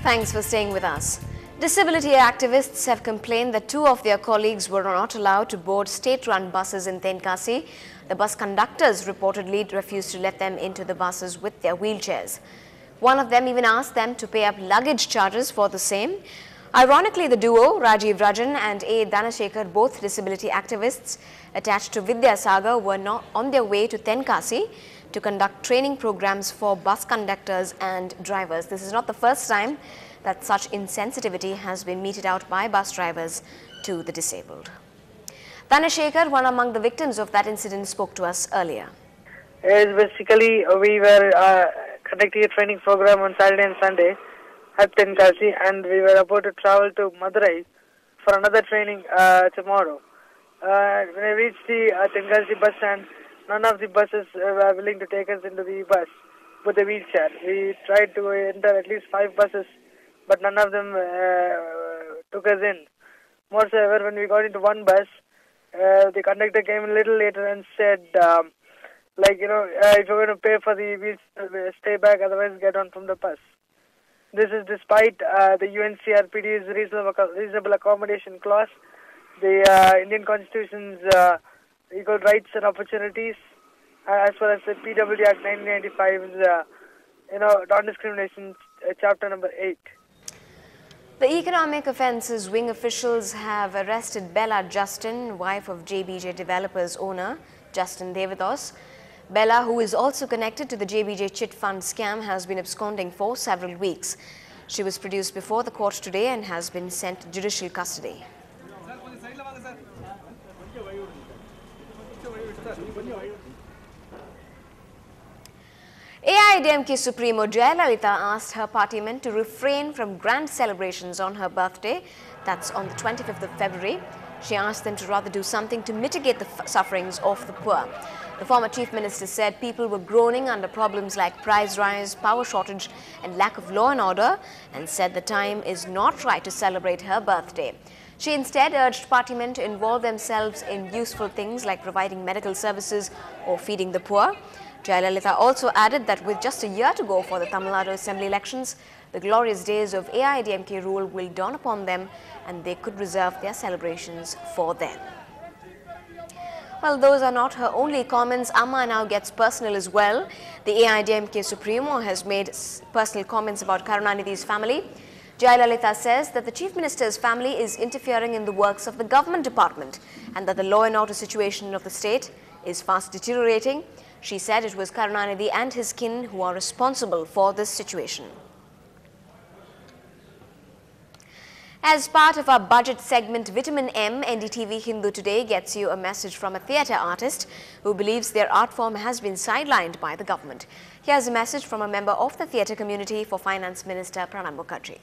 Thanks for staying with us. Disability activists have complained that two of their colleagues were not allowed to board state-run buses in Tenkasi. The bus conductors reportedly refused to let them into the buses with their wheelchairs. One of them even asked them to pay up luggage charges for the same. Ironically, the duo, Rajiv Rajan and A. Dhanashekhar, both disability activists attached to Vidyasagar, were not on their way to Tenkasi to conduct training programs for bus conductors and drivers. This is not the first time that such insensitivity has been meted out by bus drivers to the disabled. Dhanashekhar, one among the victims of that incident, spoke to us earlier. Yes, basically, we were conducting a training program on Saturday and Sunday at Tenkasi, and we were about to travel to Madurai for another training tomorrow. When I reached the Tenkasi bus stand, none of the buses were willing to take us into the bus with a wheelchair. We tried to enter at least 5 buses, but none of them took us in. Moreover, when we got into one bus, the conductor came a little later and said, if you're going to pay for the wheelchair, stay back, otherwise get on from the bus. This is despite the UNCRPD's reasonable accommodation clause, the Indian Constitution's equal rights and opportunities, as well as the PWD Act 1995's non-discrimination chapter number 8. The Economic Offences Wing officials have arrested Bella Justin, wife of JBJ Developers owner Justin Devados. Bella, who is also connected to the JBJ chit fund scam, has been absconding for several weeks. She was produced before the court today and has been sent to judicial custody. AIADMK Supremo Jayalalitha asked her partymen to refrain from grand celebrations on her birthday, that's on the 25th of February. She asked them to rather do something to mitigate the sufferings of the poor. The former chief minister said people were groaning under problems like price rise, power shortage and lack of law and order, and said the time is not right to celebrate her birthday. She instead urged partymen to involve themselves in useful things like providing medical services or feeding the poor. Jayalalitha also added that with just a year to go for the Tamil Nadu Assembly elections, the glorious days of AIADMK rule will dawn upon them and they could reserve their celebrations for then. Well, those are not her only comments. Amma now gets personal as well. The AIADMK Supremo has made personal comments about Karunanidhi's family. Jayalalitha says that the Chief Minister's family is interfering in the works of the government department and that the law and order situation of the state is fast deteriorating. She said it was Karunanidhi and his kin who are responsible for this situation. As part of our budget segment Vitamin M, Ndtv-Hindu today gets you a message from a theatre artist who believes their art form has been sidelined by the government. Here's a message from a member of the theatre community for Finance Minister Pranab Mukherjee.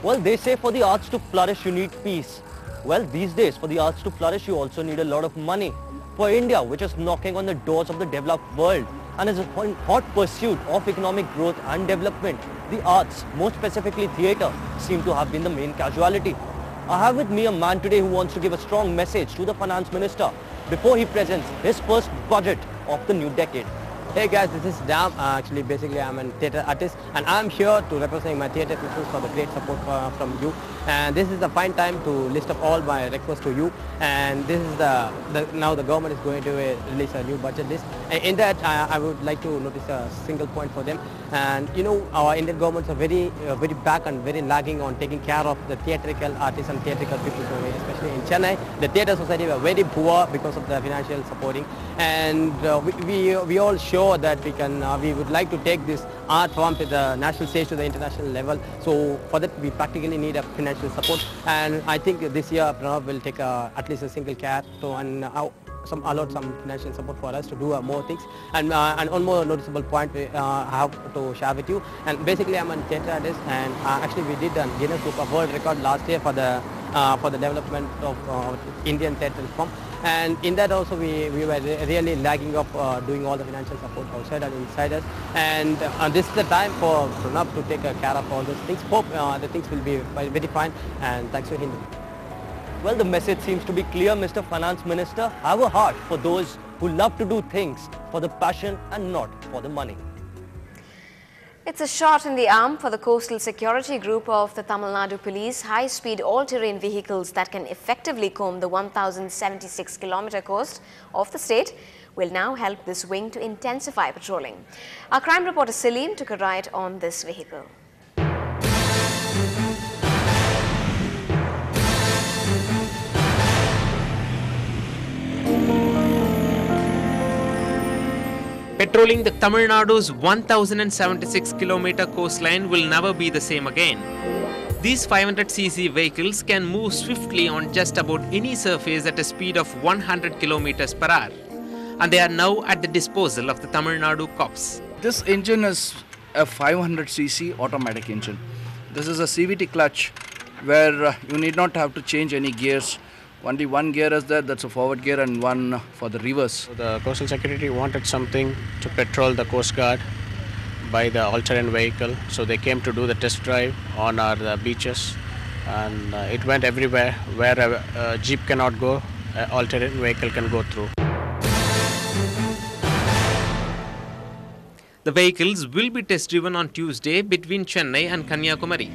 Well, they say for the arts to flourish, you need peace. Well, these days, for the arts to flourish, you also need a lot of money. For India, which is knocking on the doors of the developed world and is in hot pursuit of economic growth and development, the arts, more specifically theatre, seem to have been the main casualty. I have with me a man today who wants to give a strong message to the Finance Minister before he presents his first budget of the new decade. Hey guys, this is Dam. Basically I'm a theatre artist and I'm here to represent my theatre people for the great support from you. And this is the fine time to list up all my requests to you. And this is now the government is going to release a new budget list. And in that I would like to notice a single point for them. And you know, our Indian governments are very back and very lagging on taking care of the theatrical artists and theatrical people, especially in Chennai. The theatre society were very poor because of the financial supporting. And we all sure that we would like to take this art form to the national stage, to the international level. So for that we practically need a financial support, and I think this year Pranab will take at least a single care to allot some financial support for us to do more things. And one more noticeable point I have to share with you. And basically I'm a theatre artist, and actually we did a Guinness Book of World Record last year for the for the development of Indian theatre form. And in that also we were really lagging of doing all the financial support outside and inside us. And this is the time for Pranab to take care of all those things. Hope the things will be very fine. And thanks to Hindu. Well, the message seems to be clear, Mr. Finance Minister. Have a heart for those who love to do things for the passion and not for the money. It's a shot in the arm for the Coastal Security Group of the Tamil Nadu Police. High-speed all-terrain vehicles that can effectively comb the 1,076-kilometer coast of the state will now help this wing to intensify patrolling. Our crime reporter Salim took a ride on this vehicle. Patrolling the Tamil Nadu's 1076-kilometer coastline will never be the same again. These 500cc vehicles can move swiftly on just about any surface at a speed of 100 kilometers per hour. And they are now at the disposal of the Tamil Nadu cops. This engine is a 500cc automatic engine. This is a CVT clutch where you need not have to change any gears. Only one gear is there, that's a forward gear, and one for the reverse. The Coastal Security wanted something to patrol the Coast Guard by the all-terrain vehicle. So they came to do the test drive on our beaches, and it went everywhere. Where a jeep cannot go, an all-terrain vehicle can go through. The vehicles will be test driven on Tuesday between Chennai and Kanyakumari.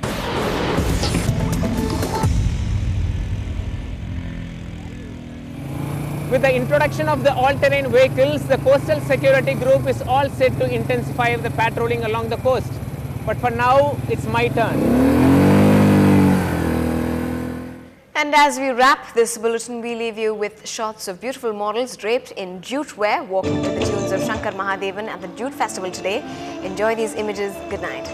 With the introduction of the all-terrain vehicles, the Coastal Security Group is all set to intensify the patrolling along the coast. But for now, it's my turn. And as we wrap this bulletin, we leave you with shots of beautiful models draped in jute wear, walking to the tunes of Shankar Mahadevan at the Jute Festival today. Enjoy these images. Good night.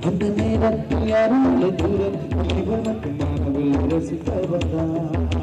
அந்த நேரத்தில் யாரும் இல்லை தூரம் இவனுக்கு மாணவர்கள் ரசிக்க வந்தான்